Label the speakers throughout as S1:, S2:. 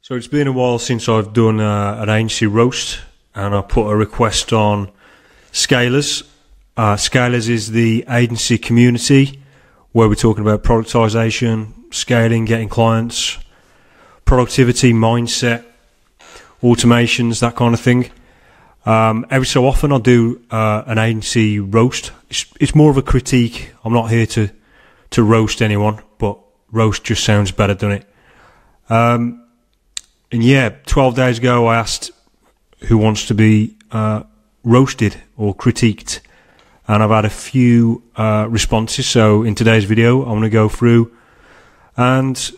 S1: So it's been a while since I've done an agency roast, and I put a request on Scalers. Scalers is the agency community where we're talking about productization, scaling, getting clients, productivity, mindset, automations, that kind of thing. Every so often I'll do an agency roast. It's more of a critique. I'm not here to roast anyone, but roast just sounds better, doesn't it? And yeah, 12 days ago I asked who wants to be roasted or critiqued, and I've had a few responses. So in today's video I'm going to go through and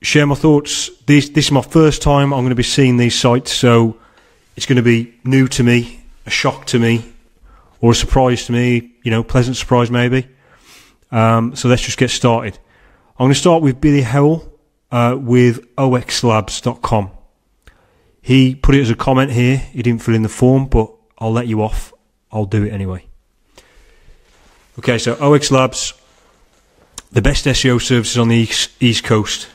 S1: share my thoughts. This is my first time I'm going to be seeing these sites, so it's going to be new to me, a shock to me, or a surprise to me, pleasant surprise maybe. So let's just get started. I'm going to start with Billy Howell with oxlabs.com. He put it as a comment here. He didn't fill in the form, but I'll let you off. I'll do it anyway. Okay, so OX Labs, the best SEO services on the East Coast.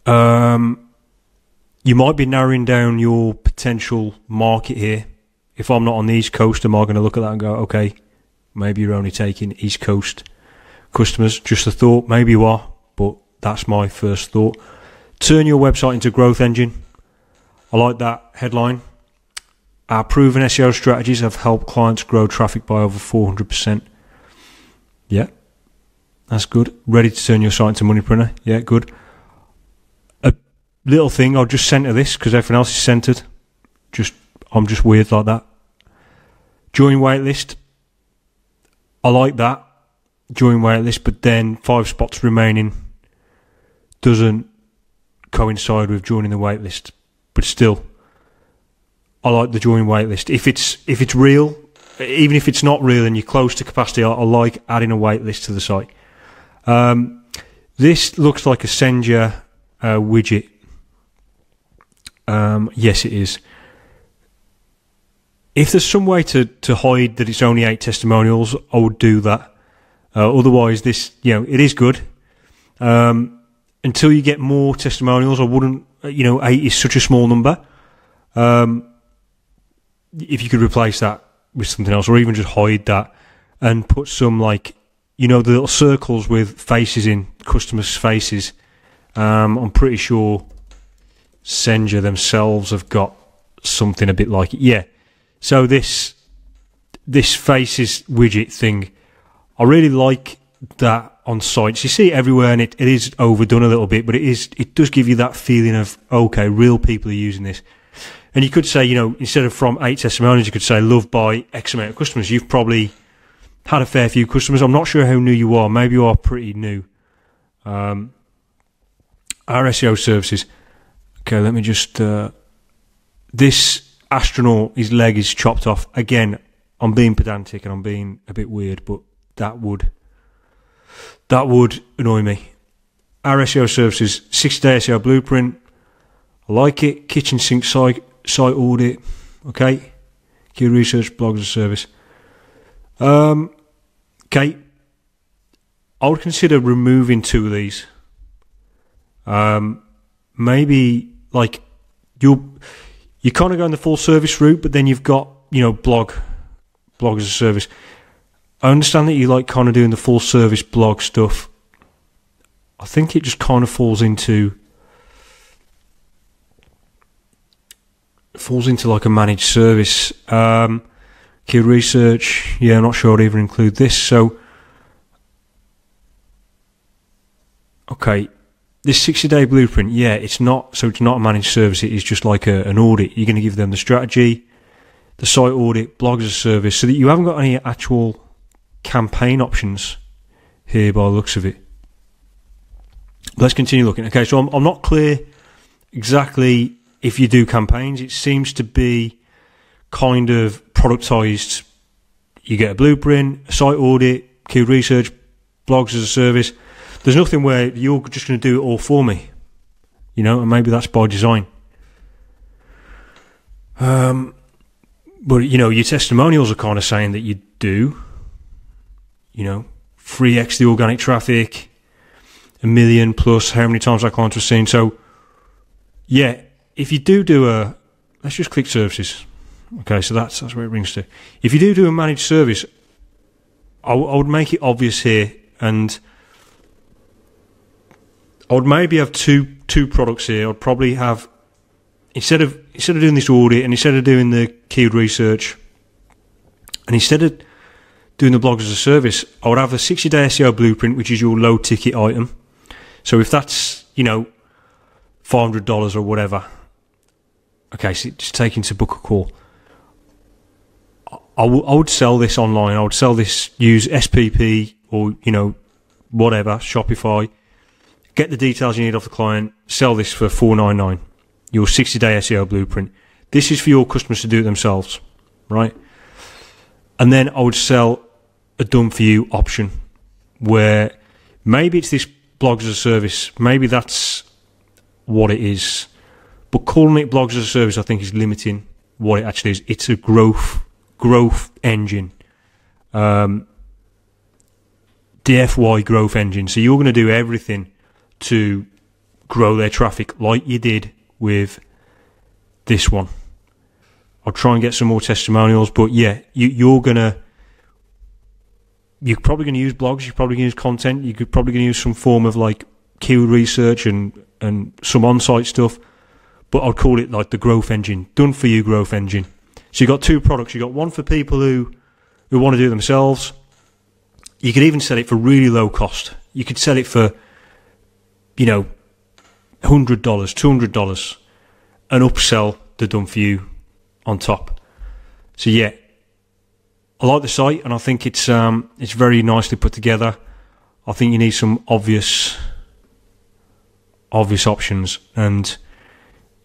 S1: You might be narrowing down your potential market here. If I'm not on the East Coast, am I going to look at that and go, okay, maybe you're only taking East Coast customers? Just a thought. Maybe you are, but that's my first thought. Turn your website into a growth engine. I like that headline. Our proven SEO strategies have helped clients grow traffic by over 400%. Yeah, that's good. Ready to turn your site into money printer. Yeah, good. A little thing, I'll just center this because everything else is centered. I'm just weird like that. Join waitlist. I like that. Join waitlist, but then 5 spots remaining doesn't coincide with joining the waitlist. But still, I like the join waitlist. If it's real, even if it's not real and you're close to capacity, I like adding a waitlist to the site. This looks like a Senja widget. Yes, it is. If there's some way to hide that it's only 8 testimonials, I would do that. Otherwise, this, it is good. Until you get more testimonials, I wouldn't, 8 is such a small number. If you could replace that with something else, or even just hide that and put some the little circles with faces in, customers' faces. I'm pretty sure Senja themselves have got something a bit like it. Yeah. So this faces widget thing, I really like that on sites. You see it everywhere, and it is overdone a little bit, but it does give you that feeling of, okay, real people are using this. And you could say, instead of from 8 testimonials, you could say loved by X amount of customers. You've probably had a fair few customers. I'm not sure how new you are. Maybe you are pretty new. Our SEO services. Okay, let me just... this astronaut, his leg is chopped off. Again, I'm being pedantic and I'm being a bit weird, but that would annoy me. Our SEO services, 60-day SEO blueprint. I like it. Kitchen sink site audit. Okay. Key research, blogs as a service. Okay. I would consider removing 2 of these. Maybe you kind of go in the full service route, but then you've got, blog as a service. I understand that you kind of doing the full service blog stuff. I think it just kind of falls into like a managed service. Key research, yeah, I'm not sure I'd even include this. So, okay, this 60-day blueprint, yeah, it's not a managed service. It is just like an audit. You're going to give them the strategy, the site audit, blog as a service, so that you haven't got any actual campaign options here by the looks of it. Let's continue looking. Okay, so I'm not clear exactly if you do campaigns. It seems to be kind of productized. You get a blueprint, a site audit, key research, blogs as a service. There's nothing where you're just going to do it all for me, and maybe that's by design. But your testimonials are kind of saying that you do, 3x the organic traffic, 1 million plus, how many times that client was seen. So, yeah, if you do let's just click services. Okay, so that's where it rings to. If you do a managed service, I would make it obvious here, and I would maybe have two products here. I'd probably have, instead of doing this audit, and instead of doing the keyword research, and instead of doing the blogs as a service, I would have a 60-day SEO blueprint, which is your low ticket item. So if that's, $500 or whatever, okay, so just taking to book a call, I would sell this online. I would sell this, use SPP or, whatever, Shopify, get the details you need off the client, sell this for $4.99, your 60-day SEO blueprint. This is for your customers to do it themselves, right? And then I would sell a done-for-you option where maybe it's this blogs as a service, maybe that's what it is, but calling it blogs as a service I think is limiting what it actually is. It's a growth engine, DFY growth engine. So you're going to do everything to grow their traffic like you did with this one. I'll try and get some more testimonials, but yeah, you're probably going to use blogs, you're probably going to use content, you're probably going to use some form of like keyword research and some on-site stuff, but I'd call it like the growth engine, done for you growth engine. So you've got two products. You've got one for people who want to do it themselves. You could even sell it for really low cost. You could sell it for, $100, $200, and upsell the done for you on top. So yeah, I like the site, and I think it's very nicely put together. I think you need some obvious options, and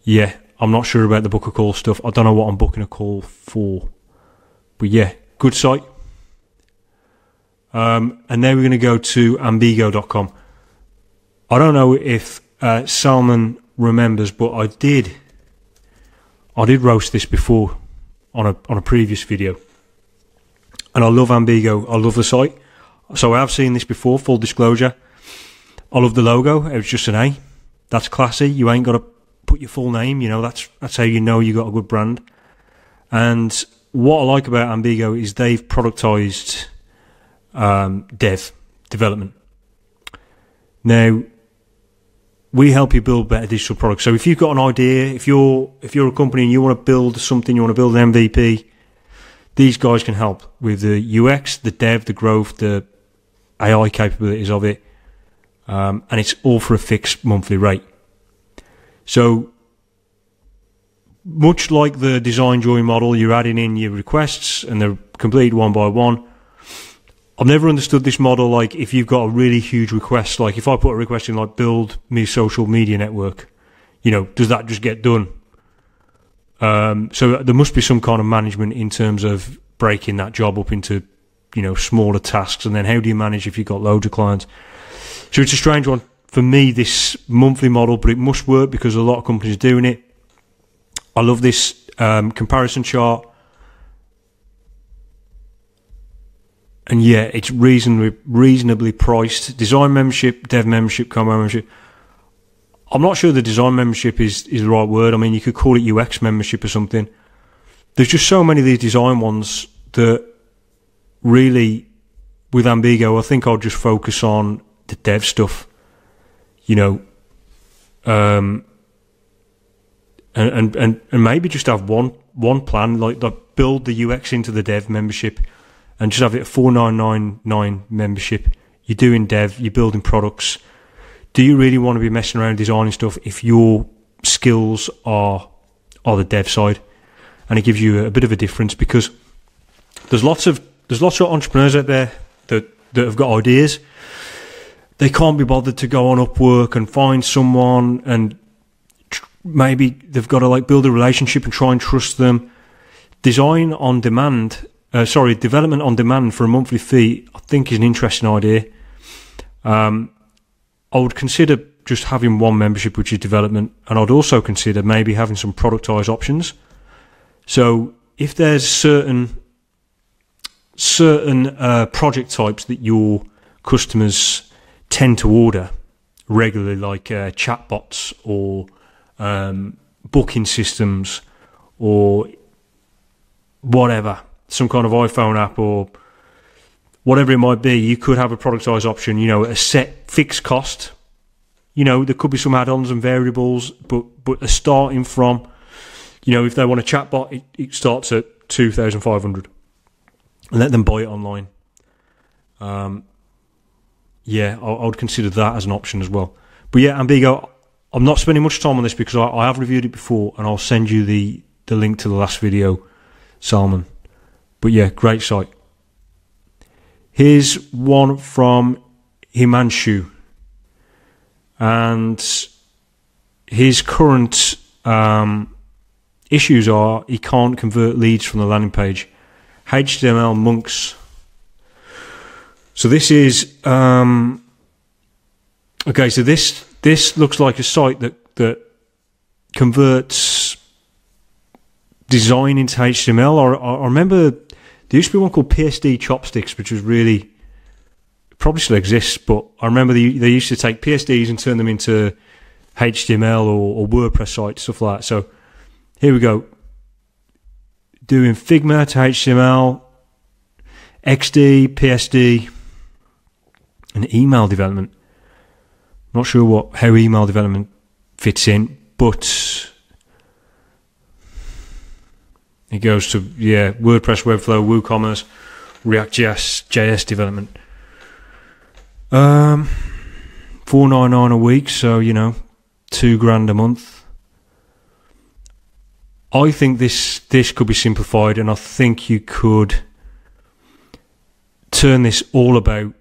S1: yeah, I'm not sure about the book a call stuff. I don't know what I'm booking a call for, but yeah, good site. And then we're going to go to Ambigo.com. I don't know if Salman remembers, but I did roast this before on a previous video, and I love Ambigo. I love the site. So I have seen this before. Full disclosure, I love the logo. It was just an A. That's classy. You ain't got to put your full name. That's how you know you got a good brand. And what I like about Ambigo is they've productized development. Now, we help you build better digital products. So if you've got an idea, if you're a company and you want to build something, you want to build an MVP, these guys can help with the UX, the dev, the growth, the AI capabilities of it, and it's all for a fixed monthly rate. So much like the design join model, you're adding in your requests and they're completed one by one. I've never understood this model. Like if you've got a really huge request, like if I put a request in like build me social media network, does that just get done? So there must be some kind of management in terms of breaking that job up into, smaller tasks. And then how do you manage if you've got loads of clients? So it's a strange one for me, this monthly model, but it must work because a lot of companies are doing it. I love this comparison chart. And yeah, it's reasonably priced. Design membership, dev membership, combo membership. I'm not sure the design membership is the right word. I mean, you could call it UX membership or something. There's just so many of these design ones that really, with Ambigo, I think I'll just focus on the dev stuff, and maybe just have one plan, like build the UX into the dev membership, and just have it a $4.999 membership. You're doing dev, you're building products. Do you really want to be messing around designing stuff if your skills are the dev side? And it gives you a bit of a difference, because there's lots of entrepreneurs out there that have got ideas. They can't be bothered to go on Upwork and find someone, and maybe they've got to build a relationship and try and trust them. Development on demand for a monthly fee, I think is an interesting idea. I would consider just having one membership, which is development, and I'd also consider maybe having some productized options. So if there's certain project types that your customers tend to order, regularly, like chatbots or booking systems or whatever, some kind of iPhone app or whatever it might be. You could have a productized option, you know, a set fixed cost. You know, there could be some add-ons and variables, but they're starting from, you know, if they want a chatbot, it starts at 2,500. Let them buy it online. Yeah, I would consider that as an option as well. But yeah, Ambigo, I'm not spending much time on this because I have reviewed it before, and I'll send you the link to the last video, Salman. But yeah, great site. Here's one from Himanshu, and his current issues are he can't convert leads from the landing page. HTML monks. So this is okay. So this looks like a site that converts design into HTML. I remember there used to be one called PSD Chopsticks, which was really, probably still exists, but I remember they used to take PSDs and turn them into HTML or WordPress sites, stuff like that. So here we go. Doing Figma to HTML, XD, PSD, and email development. Not sure how email development fits in, but it goes to, yeah, WordPress, Webflow, WooCommerce, React.js development. $4.99 a week, so you know, $2,000 a month. I think this could be simplified, and I think you could turn this all about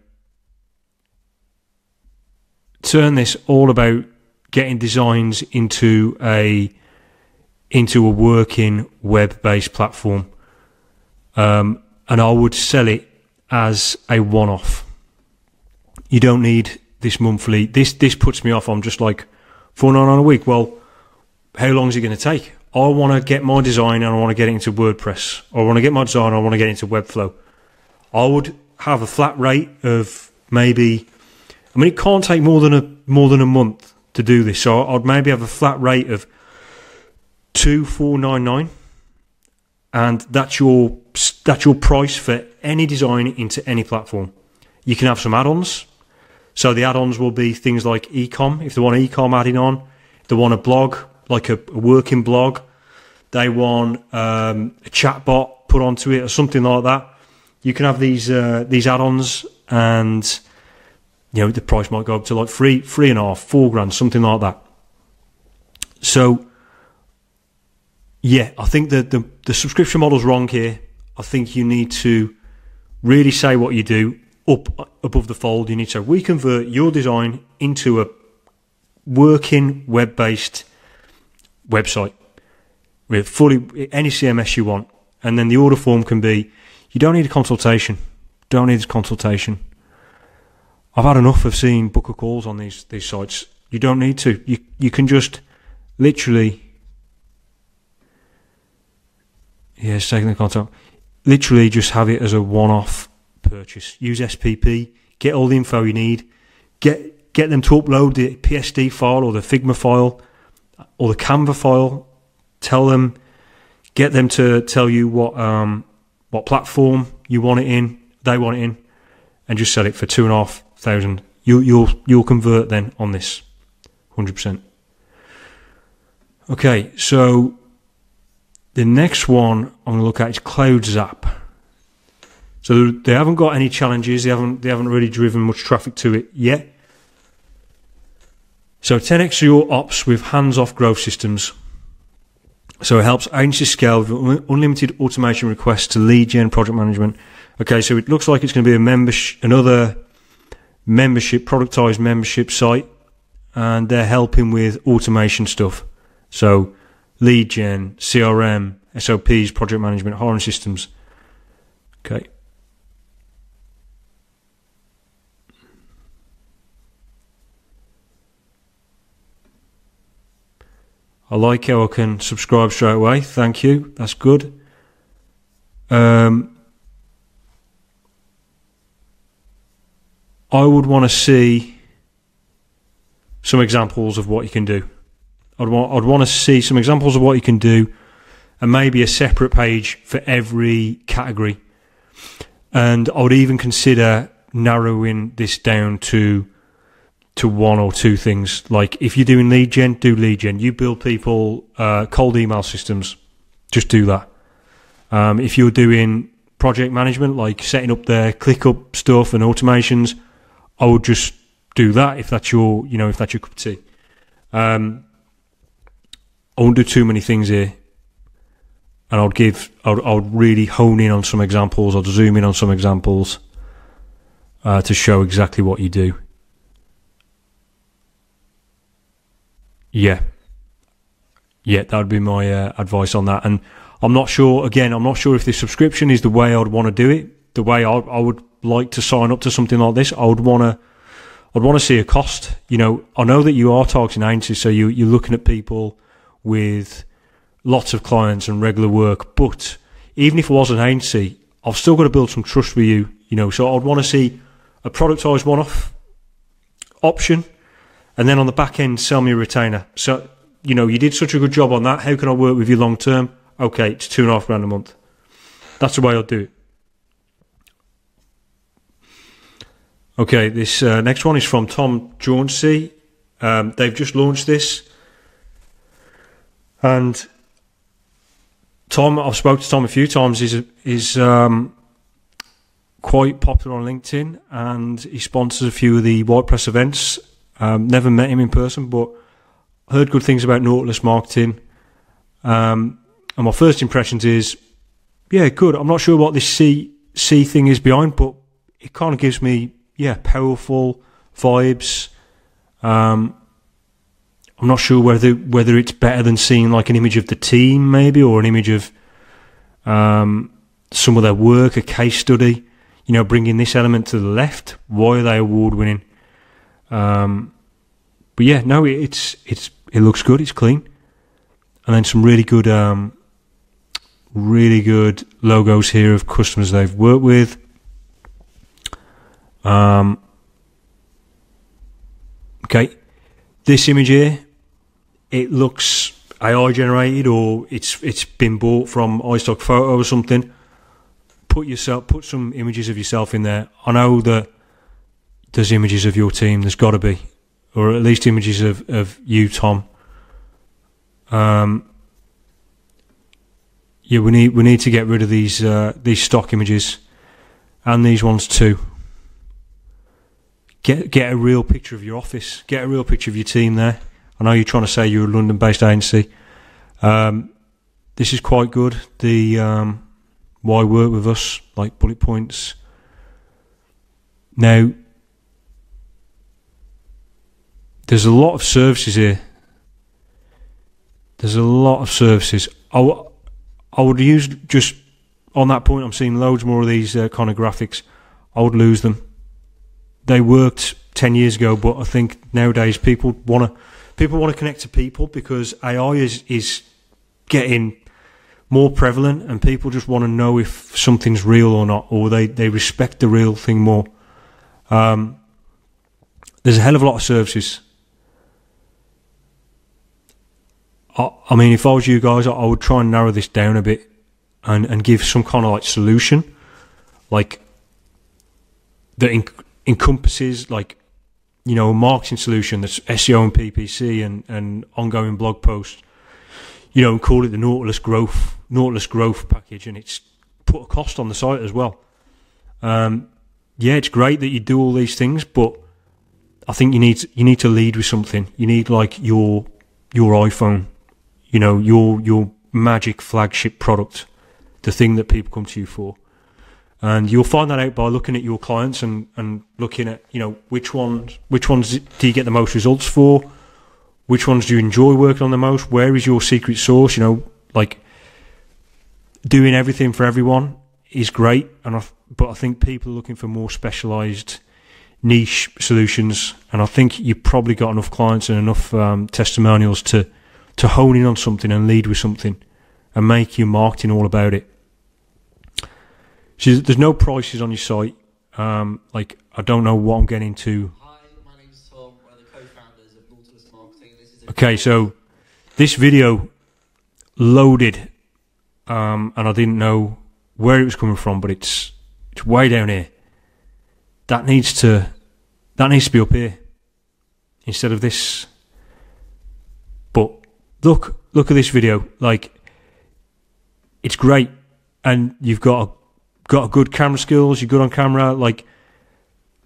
S1: getting designs into a working web-based platform, and I would sell it as a one-off. You don't need this monthly. This puts me off. I'm just like, $4.99 a week. Well, how long is it going to take? I want to get my design and I want to get it into WordPress. Or I want to get my design and I want to get it into Webflow. I would have a flat rate of maybe, I mean, it can't take more than a month to do this. So I'd maybe have a flat rate of $2,499, and that's your price for any design into any platform. You can have some add-ons. So the add-ons will be things like ecom, if they want ecom adding on. If they want a blog, like a working blog. They want a chatbot put onto it or something like that. You can have these add-ons, and you know the price might go up to like $3,500, $4,000, something like that. So yeah, I think that the subscription model's wrong here. I think you need to really say what you do up above the fold. You need to we convert your design into a working web-based website with fully any CMS you want, and then the order form can be, you don't need a consultation. Don't need a consultation. I've had enough of seeing booker calls on these sites. You don't need to. You can just literally, yeah, it's taking the contact. Literally just have it as a one-off purchase. Use SPP, get all the info you need, get them to upload the PSD file or the Figma file or the Canva file. Tell them, get them to tell you what platform you want it in, they want it in, and just sell it for $2,500. You'll convert then on this, 100%. Okay, so the next one I'm going to look at is CloudZap. So they haven't got any challenges. They haven't really driven much traffic to it yet. So 10x your ops with hands-off growth systems. So it helps agencies scale with unlimited automation requests to lead gen project management. Okay, so it looks like it's going to be another membership, productized membership site, and they're helping with automation stuff. So lead gen, CRM, SOPs, project management, hiring systems. Okay. I like how I can subscribe straight away. Thank you. That's good. I would want to see some examples of what you can do. I'd want to see some examples of what you can do, and maybe a separate page for every category. And I would even consider narrowing this down to one or two things. Like if you're doing lead gen, do lead gen. You build people cold email systems, just do that. If you're doing project management, like setting up their ClickUp stuff and automations, I would just do that if that's your cup of tea. I won't do too many things here, and I would really hone in on some examples. I'd zoom in on some examples to show exactly what you do. Yeah, that would be my advice on that. And I'm not sure if this subscription is the way I'd want to do it. The way I would like to sign up to something like this, I'd want to see a cost. I know that you are targeting agencies, so you're looking at people with lots of clients and regular work. But even if it was an agency, I've still got to build some trust with you. So I'd want to see a productized one-off option, and then on the back end, sell me a retainer. So you did such a good job on that. How can I work with you long term? Okay, it's $2,500 a month. That's the way I'll do it. Okay, this next one is from Tom Jauncey. They've just launched this. And Tom, I've spoken to Tom a few times. He's quite popular on LinkedIn, and he sponsors a few of the WordPress events. Never met him in person, but heard good things about Nautilus marketing. And my first impressions is, yeah, good. I'm not sure what this C thing is behind, but it kind of gives me, powerful vibes. I'm not sure whether it's better than seeing like an image of the team maybe, or an image of some of their work, a case study, bringing this element to the left. Why are they award winning? But yeah, no, it looks good. It's clean. And then some really good logos here of customers they've worked with. Okay, this image here, it looks AI generated, or it's been bought from iStock Photo or something. Put some images of yourself in there. I know that there's images of your team. There's got to be, or at least images of you, Tom. Yeah, we need to get rid of these stock images, and these ones too. Get a real picture of your office. Get a real picture of your team there. I know you're trying to say you're a London-based agency. This is quite good. The why work with us, like bullet points. Now, there's a lot of services here. There's a lot of services. I would use, just on that point, I'm seeing loads more of these kind of graphics. I would lose them. They worked 10 years ago, but I think nowadays people want to connect to people, because AI is getting more prevalent, and people just want to know if something's real or not, or they respect the real thing more. There's a hell of a lot of services. I mean, if I was you guys, I would try and narrow this down a bit and give some kind of like solution, like that encompasses like, a marketing solution that's SEO and PPC and ongoing blog posts, and call it the Nautilus Growth package, and it's put a cost on the site as well. It's great that you do all these things, but I think you need to lead with something. You need like your iPhone. Your magic flagship product, the thing that people come to you for. And you'll find that out by looking at your clients and looking at, which ones do you get the most results for? Which ones do you enjoy working on the most? Where is your secret sauce? Like doing everything for everyone is great. But I think people are looking for more specialized niche solutions. And I think you've probably got enough clients and enough testimonials to hone in on something and lead with something and make your marketing all about it. So there's no prices on your site. I don't know what I'm getting into.
S2: Hi, my name's Tom. We're the co-founders of
S1: Okay, so this video loaded, and I didn't know where it was coming from, but it's way down here. That needs to be up here instead of this. But look at this video. Like, it's great, and you've got a good camera skills. You're good on camera. Like,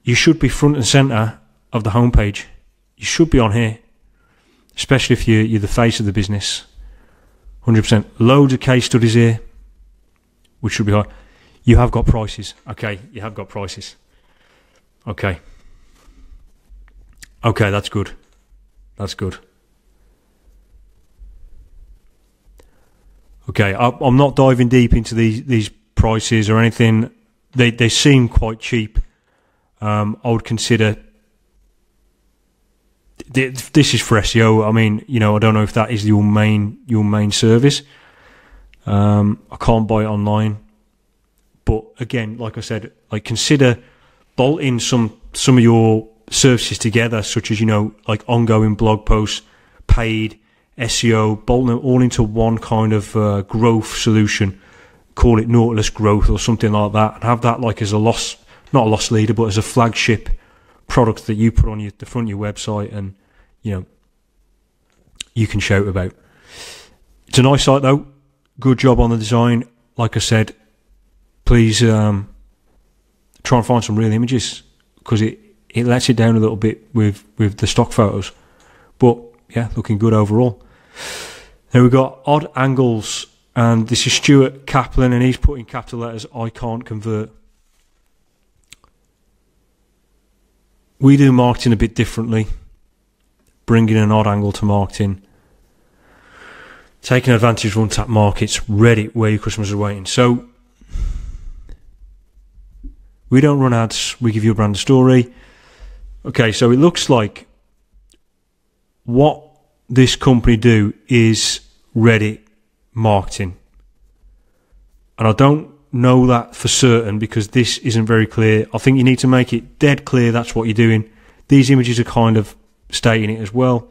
S1: you should be front and center of the homepage. You should be on here, especially if you're the face of the business. 100%. Loads of case studies here, which should be high. You have got prices. Okay, you have got prices. Okay. Okay, that's good. That's good. Okay, I'm not diving deep into these prices or anything. They seem quite cheap. I would consider this is for SEO. I mean, you know, I don't know if that is your main service. I can't buy it online, but again, like I said, like, consider bolting some of your services together, such as, you know, like ongoing blog posts, paid SEO, bolting them all into one kind of growth solution. Call it Nautilus Growth or something like that, and have that like as not a loss leader, but as a flagship product that you put on the front of your website, and, you know, you can shout about. It's a nice site though. Good job on the design. Like I said, please try and find some real images, because it lets it down a little bit with the stock photos. But yeah, looking good overall. Then we've got Odd Angles, and this is Stuart Kaplan, and he's put in capital letters, "I can't convert." We do marketing a bit differently, bringing an odd angle to marketing, taking advantage of untapped markets, Reddit, where your customers are waiting. So we don't run ads, we give you a brand story. Okay, so it looks like what this company do is Reddit marketing. And I don't know that for certain because this isn't very clear. I think you need to make it dead clear that's what you're doing. These images are kind of stating it as well.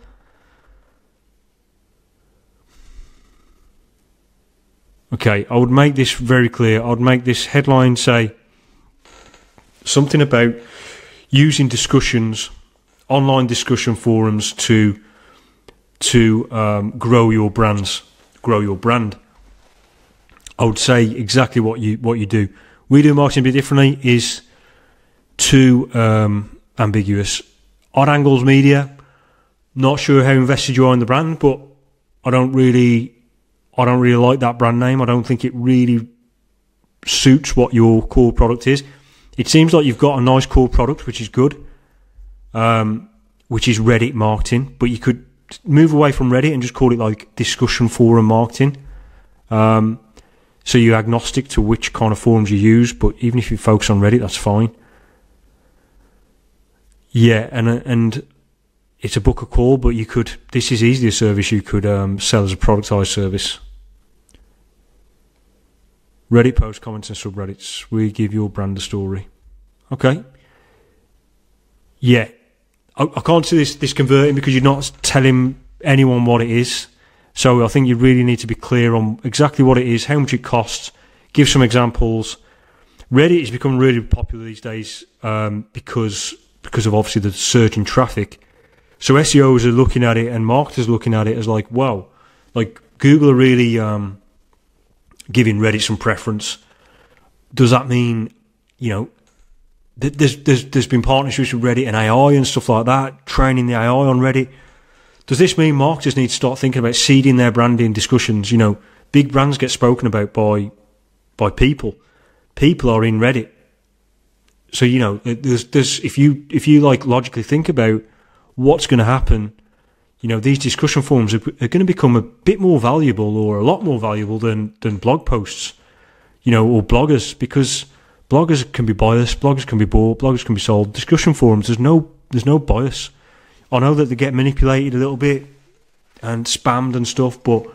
S1: Okay, I would make this very clear. I would make this headline say something about using discussions, online discussion forums to grow your brands, grow your brand. I would say exactly what you do. We do marketing a bit differently is too ambiguous. Odd Angles Media, not sure how invested you are in the brand, but I don't really like that brand name. I don't think it really suits what your core product is. It seems like you've got a nice core product, which is good, which is Reddit marketing, but you could move away from Reddit and just call it like discussion forum marketing. So you're agnostic to which kind of forums you use, but even if you focus on Reddit, that's fine. Yeah, and it's a book a call, but you could, this is easily a service you could sell as a productized service. Reddit posts, comments and subreddits. We give your brand a story. Okay. Yeah. I can't see this converting because you're not telling anyone what it is. So I think you really need to be clear on exactly what it is, how much it costs, give some examples. Reddit has become really popular these days because of obviously the surge in traffic. So SEOs are looking at it and marketers are looking at it as like, wow, like Google are really giving Reddit some preference. Does that mean, you know, there's been partnerships with Reddit and AI and stuff like that, training the AI on Reddit? Does this mean marketers need to start thinking about seeding their branding discussions? You know, big brands get spoken about by people. People are in Reddit. So, you know, there's if you like logically think about what's going to happen, you know, these discussion forums are going to become a bit more valuable, or a lot more valuable than blog posts, you know, or bloggers, because bloggers can be biased, bloggers can be bought, bloggers can be sold. Discussion forums, there's no bias. I know that they get manipulated a little bit and spammed and stuff, but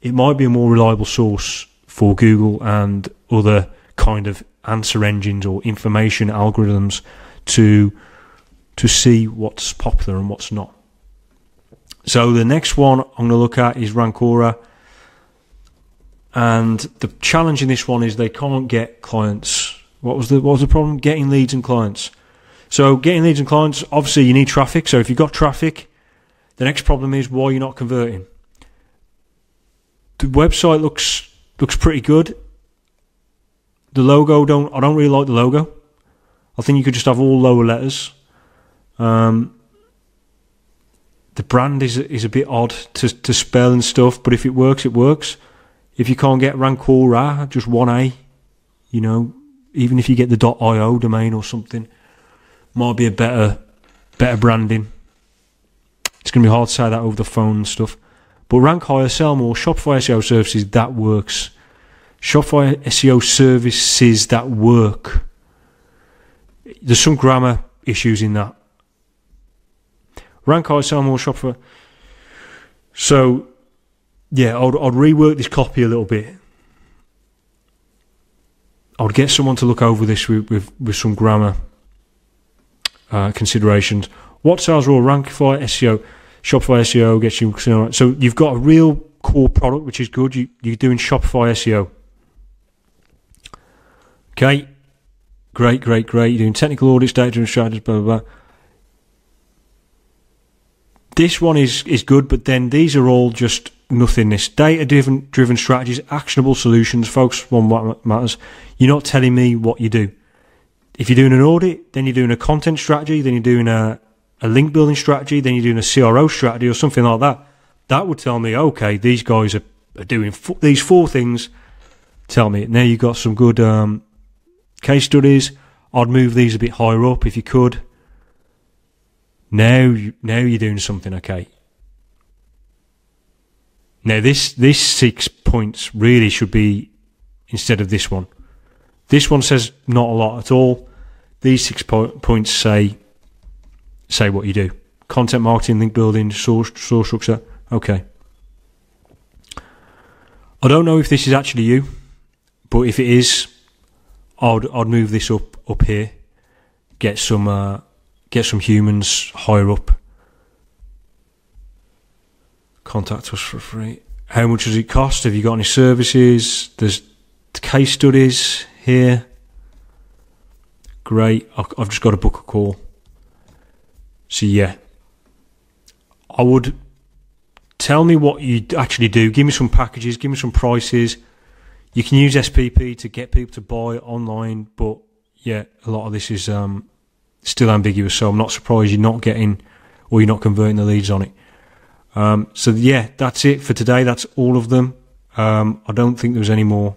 S1: it might be a more reliable source for Google and other kind of answer engines or information algorithms to see what's popular and what's not. So the next one I'm going to look at is Rancora. And the challenge in this one is they can't get clients. What was the problem? Getting leads and clients. So getting leads and clients, obviously you need traffic. So if you've got traffic, the next problem is why you're not converting. The website looks pretty good. The logo, I don't really like the logo. I think you could just have all lower letters. The brand is a bit odd to spell and stuff, but if it works, it works. If you can't get Rancora, just one A, you know, even if you get the .io domain or something, might be a better branding. It's going to be hard to say that over the phone and stuff. But rank higher, sell more, Shopify SEO services, that works. Shopify SEO services that work. There's some grammar issues in that. Rank higher, sell more, Shopify. So, yeah, I'd rework this copy a little bit. I would get someone to look over this with some grammar considerations. What sells raw? Rankify SEO, Shopify SEO gets you. So you've got a real core product, which is good. You're doing Shopify SEO. Okay, great. You're doing technical audits, data strategies, blah blah blah. This one is good, but then these are all just nothingness. Data-driven strategies, actionable solutions, focus on what matters. You're not telling me what you do. If you're doing an audit, then you're doing a content strategy, then you're doing a link building strategy, then you're doing a CRO strategy or something like that. That would tell me, okay, these guys are doing these 4 things. Tell me. Now you've got some good case studies. I'd move these a bit higher up if you could. Now you're doing something okay. Now this 6 points really should be instead of this one. This one says not a lot at all. These 6 points say what you do. Content marketing, link building, source structure. Okay. I don't know if this is actually you, but if it is, I'd move this up here. Get some humans higher up. Contact us for free. How much does it cost? Have you got any services? There's case studies here. Great. I've just got to book a call. So yeah, I would tell me what you actually do. Give me some packages. Give me some prices. You can use SPP to get people to buy online, but yeah, a lot of this is still ambiguous. So I'm not surprised you're not getting or you're not converting the leads on it. So yeah, that's it for today. That's all of them. I don't think there's any more.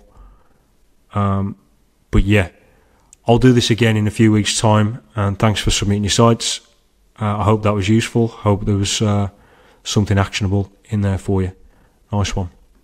S1: But yeah, I'll do this again in a few weeks' time. And thanks for submitting your sites. I hope that was useful. Hope there was something actionable in there for you. Nice one.